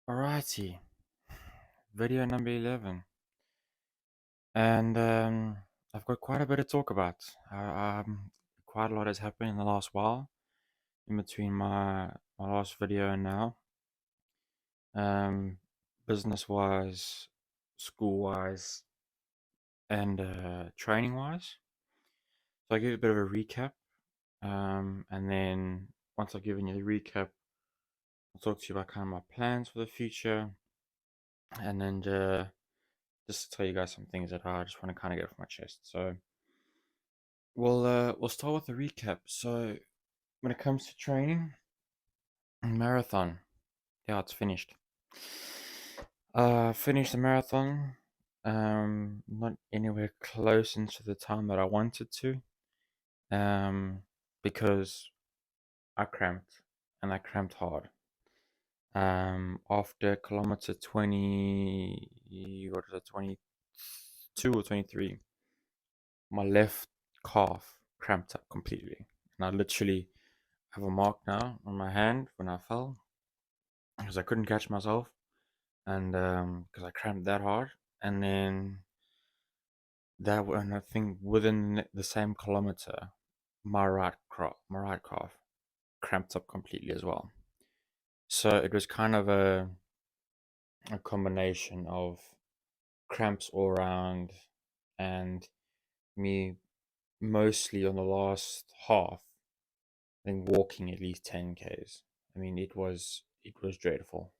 Alrighty, video number 11. And I've got quite a bit to talk about. Quite a lot has happened in the last while, in between my last video and now. Um, Business-wise, school-wise, and training-wise. So I'll give you a bit of a recap. And then once I've given you the recap, I'll talk to you about kind of my plans for the future. And then just to tell you guys some things that I just want to kind of get off my chest. So we'll start with the recap. So when it comes to training, marathon, yeah, it's finished. Finished the marathon. Not anywhere close into the time that I wanted to. Because I cramped, and I cramped hard. After kilometer 20, what is it, 22 or 23, my left calf cramped up completely. And I literally have a mark now on my hand when I fell because I couldn't catch myself and because I cramped that hard. And then and I think within the same kilometer, my right calf cramped up completely as well. So it was kind of a combination of cramps all around and me mostly on the last half, I think walking at least 10 Ks. I mean, it was dreadful.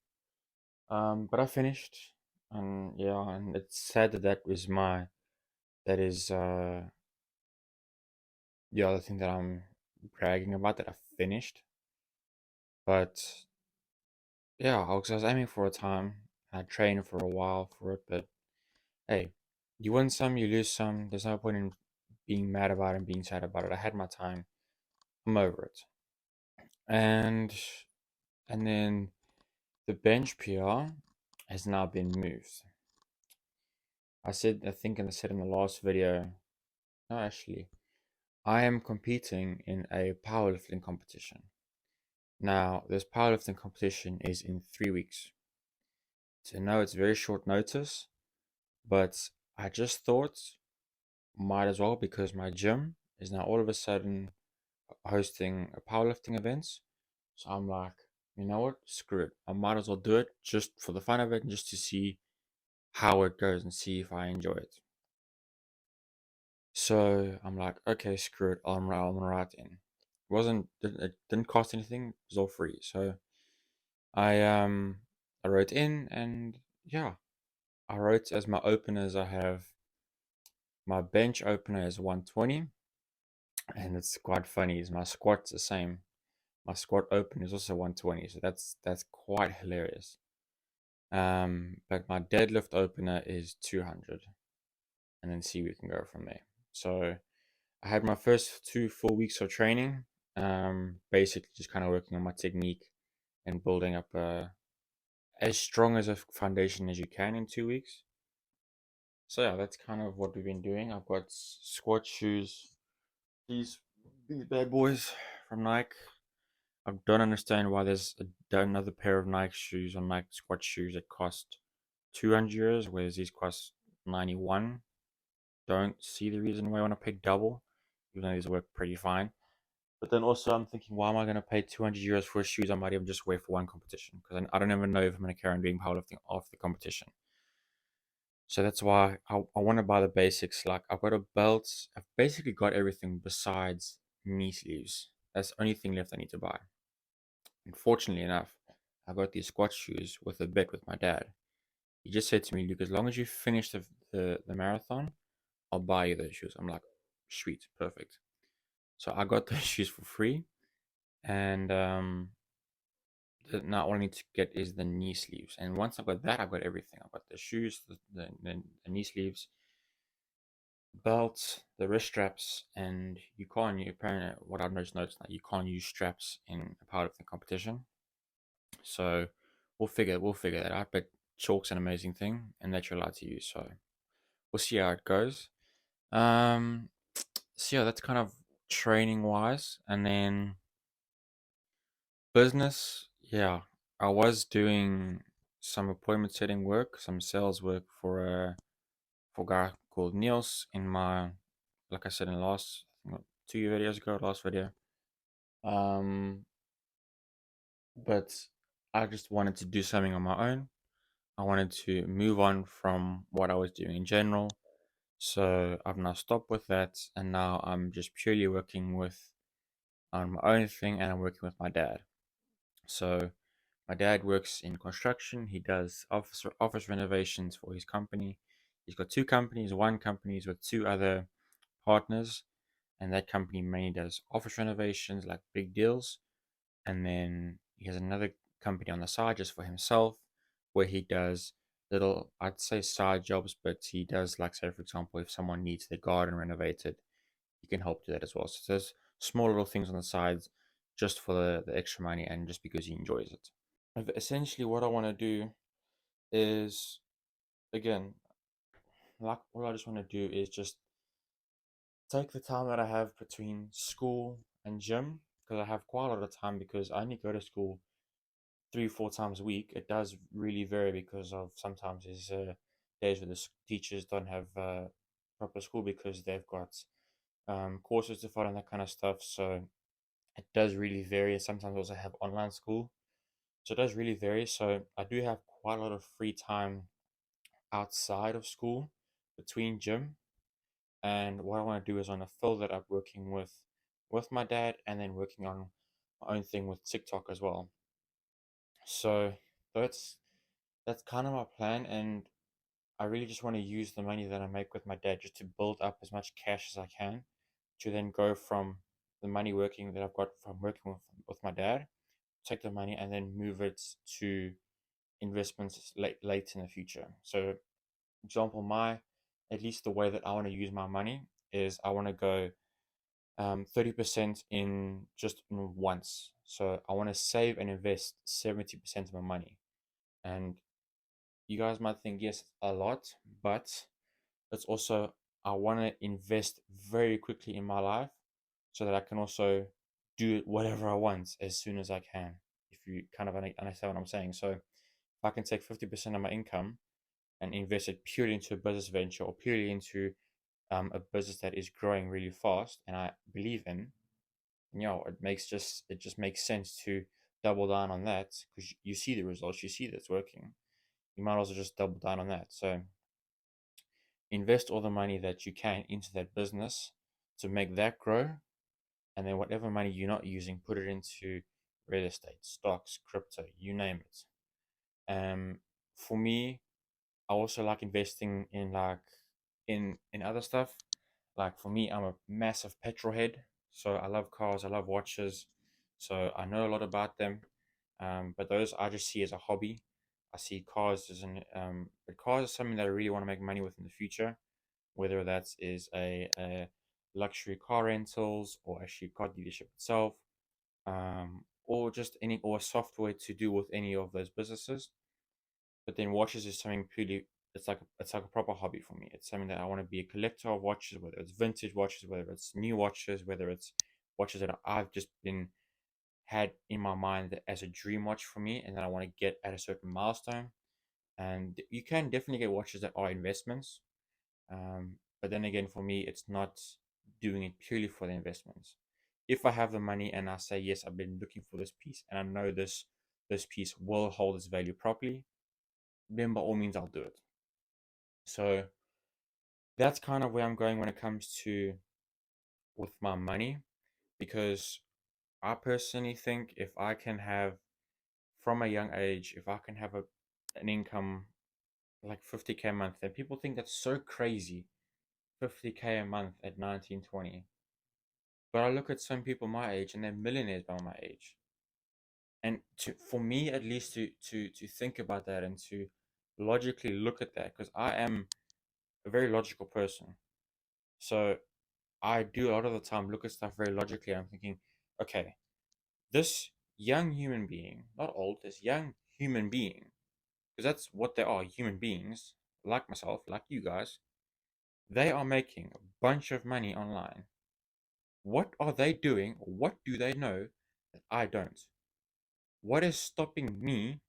But I finished, and yeah, and it's sad that that is the other thing that I'm bragging about, that I finished. But yeah, I was aiming for a time. I trained for a while for it, but hey, you win some, you lose some. There's no point in being mad about it and being sad about it. I had my time. I'm over it. And then the bench PR has now been moved. I think I said in the last video, no, actually, I am competing in a powerlifting competition. Now, this powerlifting competition is in 3 weeks. So now it's very short notice, but I just thought might as well, because my gym is now all of a sudden hosting a powerlifting events. So I'm like, you know what? Screw it. I might as well do it just for the fun of it and just to see how it goes and see if I enjoy it. So I'm like, okay, screw it. I'm gonna write in. It didn't cost anything. It was all free. So I um I wrote in, and yeah, I wrote as my openers. I have my bench opener is 120, and it's quite funny. Is my squat's the same. My squat open is also 120, so that's quite hilarious. But my deadlift opener is 200, and then see we can go from there. So I had my first 2 full weeks of training, basically just kind of working on my technique and building up as strong as a foundation as you can in 2 weeks. So yeah, that's kind of what we've been doing. I've got squat shoes, these these bad boys from Nike. I don't understand why there's another pair of Nike shoes on Nike squat shoes that cost 200 euros, whereas these cost 91. Don't see the reason why I want to pay double, even though these work pretty fine. But then also, I'm thinking, why am I going to pay 200 euros for shoes I might even just wear for one competition? Because I don't even know if I'm going to carry on doing powerlifting after the competition. So that's why I want to buy the basics. Like, I've got a belt. I've basically got everything besides knee sleeves. That's the only thing left I need to buy. Unfortunately enough, I got these squat shoes with a bet with my dad. He just said to me, Luke, as long as you finish the marathon, I'll buy you those shoes. I'm like, sweet, perfect. So I got those shoes for free, and now all I need to get is the knee sleeves. And once I got that, I got everything. I got the shoes, the knee sleeves, belt, the wrist straps, and you can't. Apparently, what I've noticed now, you can't use straps in a powerlifting competition. So we'll figure that out. But chalk's an amazing thing, and that you're allowed to use. So we'll see how it goes. Um, so yeah, that's kind of training wise, and then business. Yeah, I was doing. some appointment setting work, some sales work for a guy called Niels in my, like I said in the last, I think, 2 videos ago, last video. Um, but I just wanted to do something on my own. I wanted to move on from what I was doing in general. So I've now stopped with that, and now I'm just purely working with on my own thing, and I'm working with my dad. So my dad works in construction. He does office renovations for his company. He's got two companies. One company is with two other partners, and that company mainly does office renovations, like big deals. And then he has another company on the side just for himself, where he does little, I'd say side jobs, but he does, like, say for example, if someone needs their garden renovated, he can help do that as well. So there's small little things on the sides just for the extra money and just because he enjoys it. Essentially, what I want to do is, again, like, what I just want to do is just take the time that I have between school and gym, because I have quite a lot of time because I only go to school 3 4 times a week. It does really vary because of sometimes there's days where the teachers don't have proper school because they've got courses to follow and that kind of stuff. So it does really vary. Sometimes I also have online school, so it does really vary. So I do have quite a lot of free time outside of school between gym, and what I want to do is I want to fill that up working with my dad and then working on my own thing with TikTok as well. So that's that's kind of my plan, and I really just want to use the money that I make with my dad just to build up as much cash as I can to then go from the money working that I've got from working with my dad, take the money and then move it to investments late in the future. So example, my at least the way that I want to use my money is I want to go 30% in just once. So I want to save and invest 70% of my money. And you guys might think, yes, it's a lot, but it's also, I want to invest very quickly in my life so that I can also do whatever I want as soon as I can. If you kind of understand what I'm saying. So if I can take 50% of my income and invest it purely into a business venture or purely into a business that is growing really fast and I believe in, it just makes sense to double down on that because you see the results, you see that it's working. You might also just double down on that. So invest all the money that you can into that business to make that grow, and then whatever money you're not using, put it into real estate, stocks, crypto, you name it. For me, I also like investing in in other stuff. Like for me, I'm a massive petrol head, so I love cars, I love watches, so I know a lot about them. But those I just see as a hobby. I see cars as but cars are something that I really want to make money with in the future, whether that is a luxury car rentals or actually car dealership itself, or just any or software to do with any of those businesses. But then watches is something purely, it's like a proper hobby for me. It's something that I want to be a collector of watches, whether it's vintage watches, whether it's new watches, whether it's watches that I've just been had in my mind as a dream watch for me, and that I want to get at a certain milestone. And you can definitely get watches that are investments, but then again, for me, it's not doing it purely for the investments. If I have the money and I say yes, I've been looking for this piece, and I know this piece will hold its value properly, then by all means I'll do it. So that's kind of where I'm going when it comes to with my money, because I personally think if I can have from a young age, if I can have an income like 50K a month, then people think that's so crazy. 50K a month at 19, 20. But I look at some people my age and they're millionaires by my age. And for me at least to think about that and to logically look at that, because I am a very logical person. So I do a lot of the time look at stuff very logically. I'm thinking, okay, this young human being, not old, this young human being, because that's what they are, human beings, like myself, like you guys, they are making a bunch of money online. What are they doing? What do they know that I don't? What is stopping me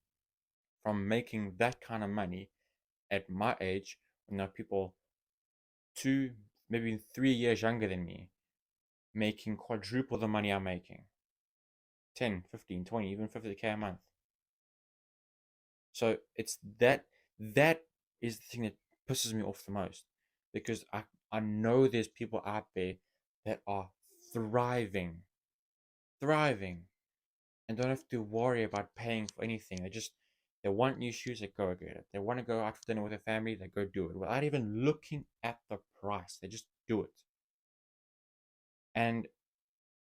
from making that kind of money at my age, when there are people 2, maybe 3 years younger than me making quadruple the money I'm making, 10, 15, 20, even 50K a month. So it's that is the thing that pisses me off the most, because I know there's people out there that are thriving, thriving, and don't have to worry about paying for anything. They want new shoes, they go get it. They want to go out for dinner with their family, they go do it without even looking at the price. They just do it. And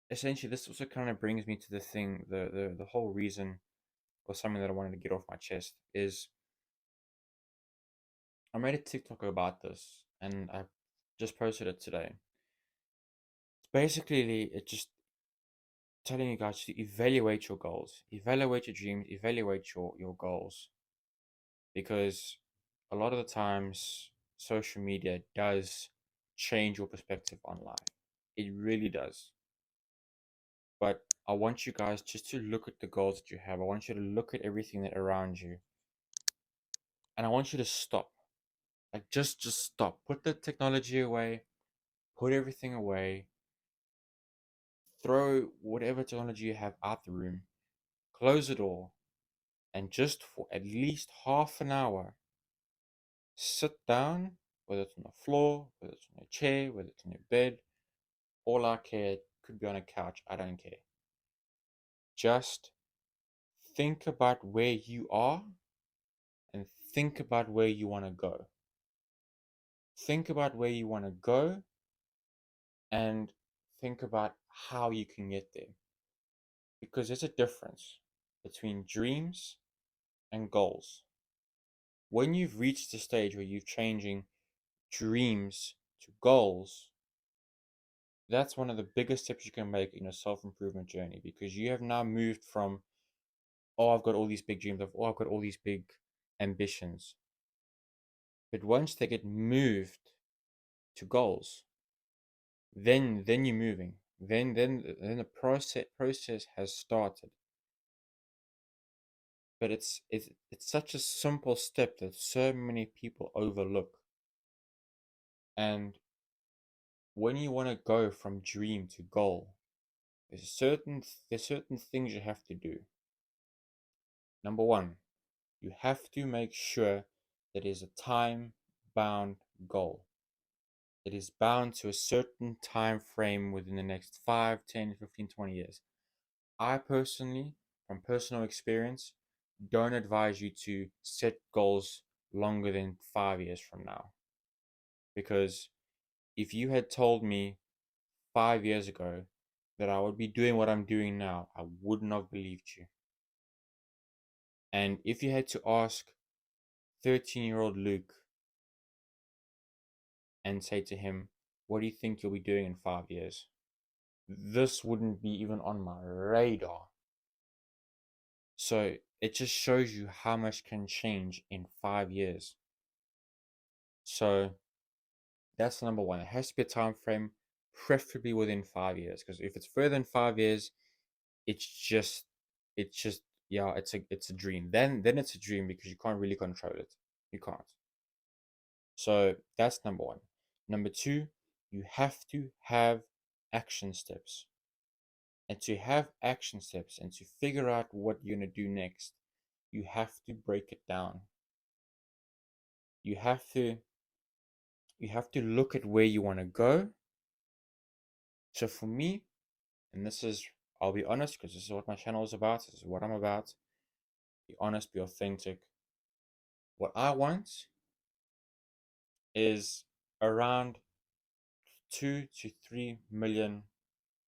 essentially, this also kind of brings me to the thing, the whole reason, or something that I wanted to get off my chest is, I made a TikTok about this, and I just posted it today. It's basically it's just telling you guys to evaluate your goals, evaluate your dreams, evaluate your goals, because a lot of the times social media does change your perspective on life. It really does. But I want you guys just to look at the goals that you have. I want you to look at everything that around you, and I want you to stop. Like just stop. Put the technology away. Put everything away. Throw whatever technology you have out the room. Close the door, and just for at least half an hour, sit down, whether it's on the floor, whether it's on a chair, whether it's on your bed. All I care, could be on a couch. I don't care. Just think about where you are and think about where you want to go. Think about where you want to go and think about how you can get there. Because there's a difference between dreams and goals. When you've reached the stage where you're changing dreams to goals, that's one of the biggest steps you can make in a self-improvement journey, because you have now moved from, oh, I've got all these big dreams, oh, I've got all these big ambitions. But once they get moved to goals, then you're moving. Then the process has started. But it's such a simple step that so many people overlook. And when you want to go from dream to goal, there's certain things you have to do. Number one, you have to make sure that it is a time bound goal. It is bound to a certain time frame within the next 5, 10, 15, 20 years. I personally, from personal experience, don't advise you to set goals longer than 5 years from now. Because if you had told me 5 years ago that I would be doing what I'm doing now, I wouldn't have believed you. And if you had to ask 13-year-old Luke and say to him, what do you think you'll be doing in 5 years? This wouldn't be even on my radar. So it just shows you how much can change in 5 years. So that's number one. It has to be a time frame, preferably within 5 years. Because if it's further than 5 years, it's just, yeah, it's a dream. Then it's a dream because you can't really control it. You can't. So that's number one. Number two, you have to have action steps. And to have action steps and to figure out what you're going to do next, you have to break it down. You have to look at where you want to go. So for me, and this is, I'll be honest, because this is what my channel is about, this is what I'm about. Be honest, be authentic. What I want is around 2 to 3 million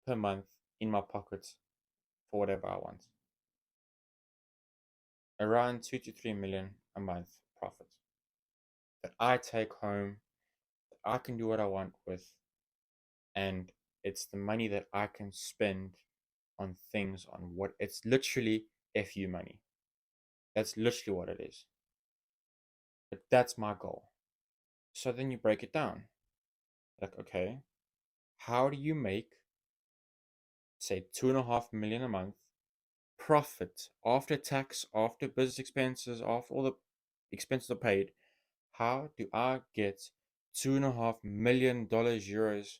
per month in my pocket for whatever I want. Around 2 to 3 million a month profit that I take home, that I can do what I want with, and it's the money that I can spend on things, on what, it's literally FU money. That's literally what it is. But that's my goal. So then you break it down. Like, okay, how do you make, say, 2.5 million a month profit after tax, after business expenses, after all the expenses are paid, how do I get $2.5 million euros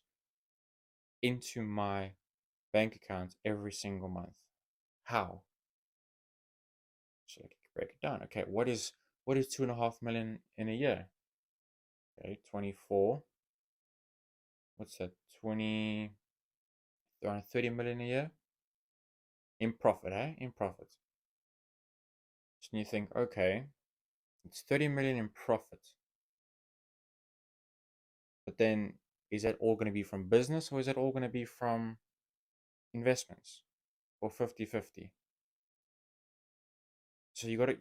into my bank account every single month? How? So I can break it down. Okay, what is 2.5 million in a year? Okay, 24. What's that? 20, around 30 million a year in profit, eh? In profit. So you think, okay, it's 30 million in profit. But then is that all going to be from business or is that all going to be from investments or 50-50? So you got to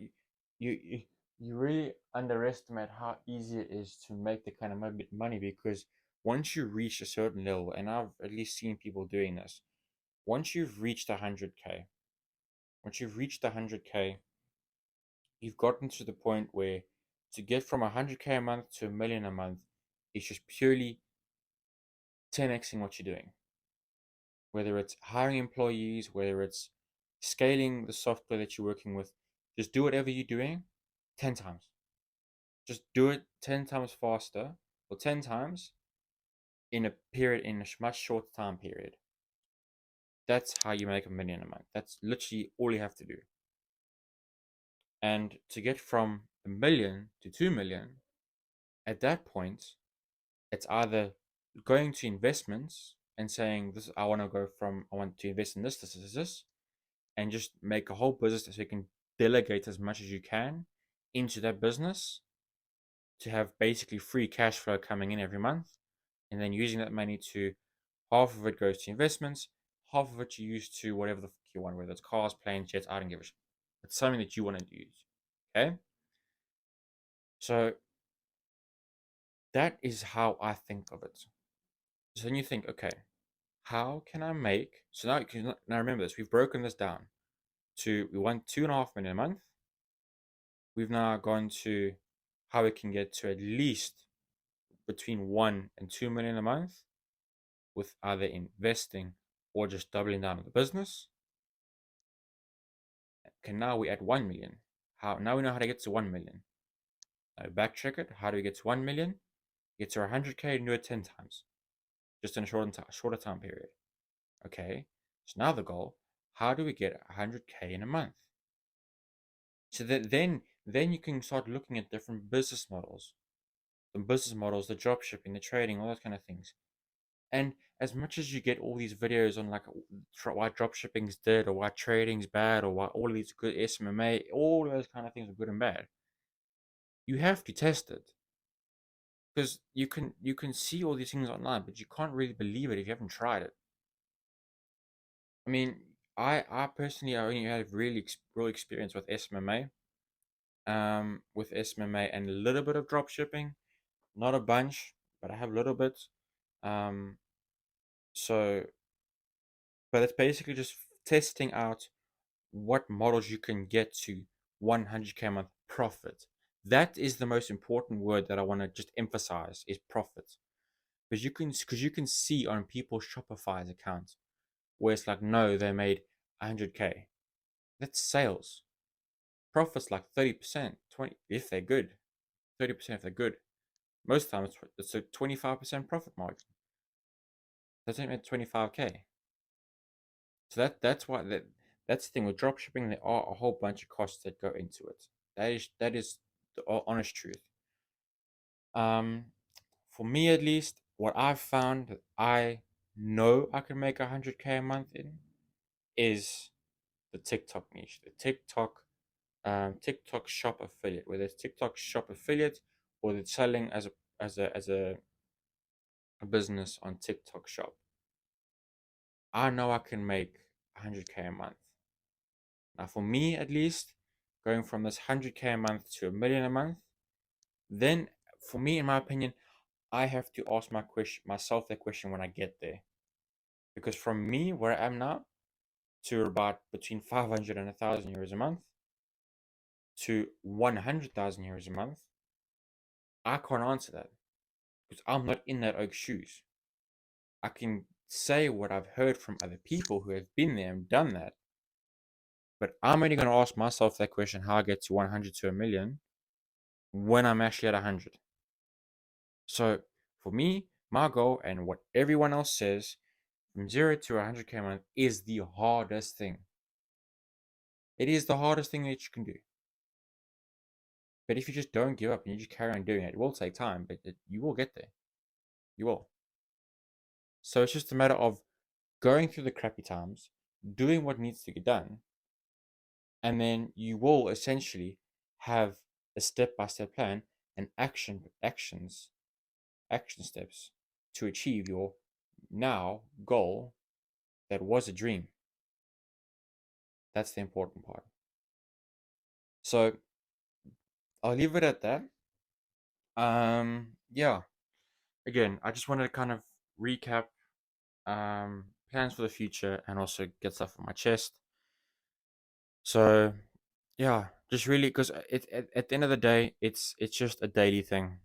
you really underestimate how easy it is to make the kind of money, because once you reach a certain level, and I've at least seen people doing this, once you've reached 100K, once you've reached 100K, you've gotten to the point where to get from 100K a month to a million a month is just purely 10xing what you're doing. Whether it's hiring employees, whether it's scaling the software that you're working with, just do whatever you're doing 10 times. Just do it 10 times faster or 10 times in a much shorter time period. That's how you make a million a month. That's literally all you have to do. And to get from a million to 2 million, at that point, it's either going to investments and saying, "This, I want to invest in this, and just make a whole business so you can delegate as much as you can into that business to have basically free cash flow coming in every month, and then using that money to half of it goes to investments, half of it you use to whatever the fuck you want, whether it's cars, planes, jets, I don't give a shit. It's something that you want to use. Okay? So that is how I think of it. So then you think, okay, how can I make, so now remember this, we've broken this down to, we want 2.5 million a month. We've now gone to how we can get to at least between 1 and 2 million a month with either investing or just doubling down on the business. Okay, now we add 1 million. How? Now we know how to get to 1 million. Now backtrack it. How do we get to 1 million? Get to 100K and do it 10 times, just in a shorter time period. Okay, so now the goal, how do we get 100K in a month? So that then you can start looking at different business models, the drop shipping, the trading, all those kind of things. And as much as you get all these videos on like why drop shipping's dead or why trading's bad or why all of these good SMMA, all those kind of things are good and bad, you have to test it, because you can see all these things online, but you can't really believe it if you haven't tried it. I mean, I personally I only have real experience with SMMA, and a little bit of drop shipping, not a bunch, but I have a little bit. Um, so, but it's basically just testing out what models you can get to 100K a month profit. That is the most important word that I want to just emphasize, is profit. Because you can see on people's Shopify's accounts where it's like, no, they made 100K. That's sales. Profits like 30%, 20 if they're good. 30% if they're good. Most times it's a 25% profit margin. That's only 25K. So that's the thing with dropshipping. There are a whole bunch of costs that go into it. That is the honest truth. Um, for me at least, what I've found that I know I can make 100K a month in is the TikTok niche, the TikTok shop affiliate, whether it's TikTok shop affiliate or it's selling as a business on TikTok shop. I know I can make 100K a month. Now, for me at least, going from this 100K a month to a million a month, then for me, in my opinion, I have to ask myself that question when I get there. Because from me, where I am now, to about between 500 and 1,000 euros a month, to 100,000 euros a month, I can't answer that because I'm not in that oak's shoes. I can say what I've heard from other people who have been there and done that, But I'm only going to ask myself that question, how I get to 100 to a million, when I'm actually at 100. So for me, my goal and what everyone else says, from 0 to 100K a month is the hardest thing. It is the hardest thing that you can do. But if you just don't give up and you just carry on doing it, it will take time, but you will get there. You will. So it's just a matter of going through the crappy times, doing what needs to get done, and then you will essentially have a step-by-step plan and action steps to achieve your now goal that was a dream. That's the important part. So I'll leave it at that. Yeah. Again, I just wanted to kind of recap plans for the future and also get stuff on my chest. So yeah, just really because at the end of the day, it's just a daily thing.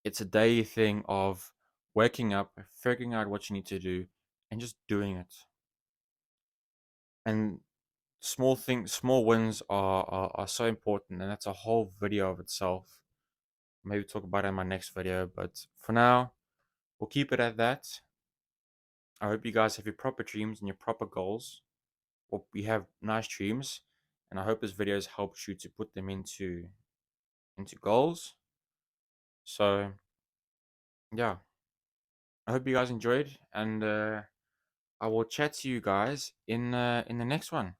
It's a daily thing of waking up, figuring out what you need to do, and just doing it. And small wins are so important, and that's a whole video of itself. Maybe talk about it in my next video, but for now, we'll keep it at that. I hope you guys have your proper dreams and your proper goals. Or we have nice dreams, and I hope this video has helped you to put them into goals. So yeah, I hope you guys enjoyed, and I will chat to you guys in the next one.